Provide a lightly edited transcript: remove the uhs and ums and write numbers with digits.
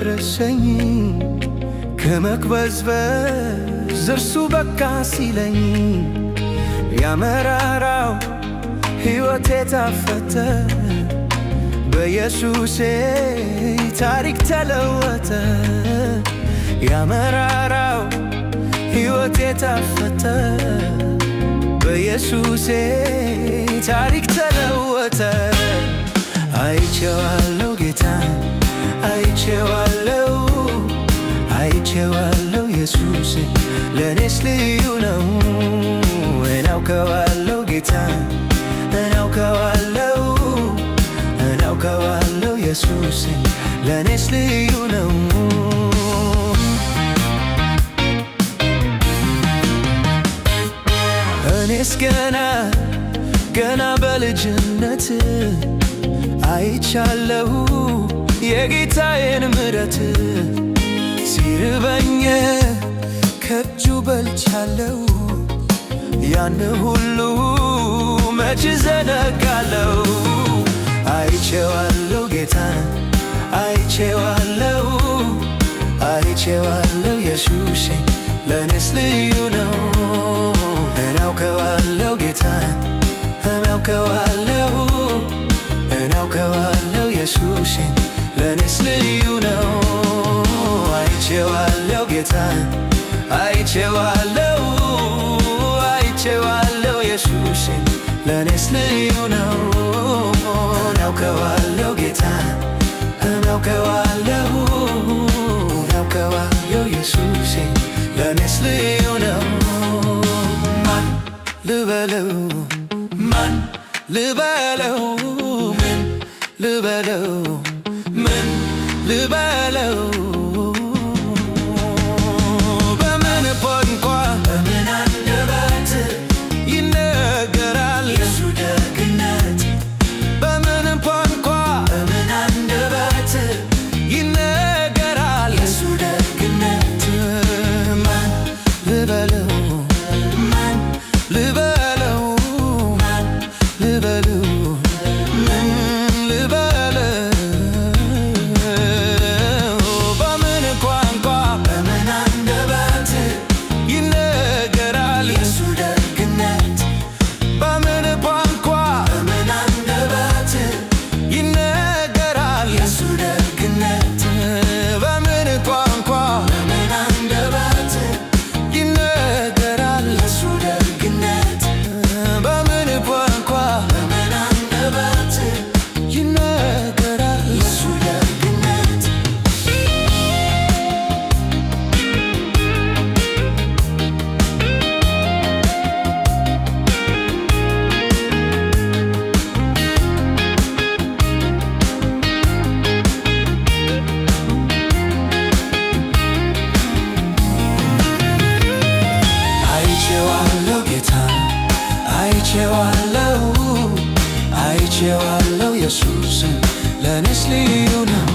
ወረሰኝ ከመቅበዝበዝ እርሱ በቃ ሲለኝ ያመራራው ሕይወቴ ታፈተ በኢየሱሴ ታሪክ ተለወጠ። ያመራራው ሕይወቴ ታፈተ በኢየሱሴ ታሪክ ተለወጠ። አይቼዋለሁ ጌታን አይቼዋለሁ አይቼዋለሁ ኢየሱስ ለኔስ ልዩ ነው። እናውቀዋለሁ ጌታን እናውቀዋለሁ እናውቀዋለሁ ኢየሱስ ለኔስ ልዩ ነው። እኔስ ገና በልጅነት አይቻለሁ የጌታዬን ምሕረት ሲርበኝ ከእጁ በልቻለሁ ያን ሁሉ መች ዘነጋለሁ። አይቼዋለሁ ጌታን አይቼዋለሁ አይቼዋለሁ ኢየሱስ ለኔስ ልዩ ነው። እናውቀዋለሁ ጌታን እናውቀዋለሁ እናውቀዋለሁ ኢየሱስ ለኔስ ልዩ ነው። አይቼዋለሁ ጌታን አይቼዋለሁ አይቼዋለሁ ኢየሱስ ለኔስ ልዩ ነው። እናውቀዋለሁ ጌታን እናውቀዋለሁ እናውቀዋለሁ ኢየሱስ ለኔስ ልዩ ነው። ማን ልበለው ማን ልበለው ምን ልበለው ምን ልበለው በምን ቋንቋ በምን አንደበት ይነገራል የሱ ደግነት? በምን ቋንቋ በምን አንደበት ይነገራል የሱ ደግነት? ማን ልበለው ማን ልበለው ማን ልበለው ምን ልበለው በምን ቋንቋ በምን አንደበት ይነገራል የሱ ደግነት? በምን ቋንቋ በምን አንደበት ይነገራል የሱ ደግነት? በምን ቋንቋ በምን አንደበት ይነገራል የሱ ደግነት? በምን ቋንቋ በምን አንደበት ይነገራል የሱ ደግነት? አይቼዋለሁ ጌታን አይቼዋለሁ አይቼዋለሁ ኢየሱስን ለኔስ ልዩ ነው።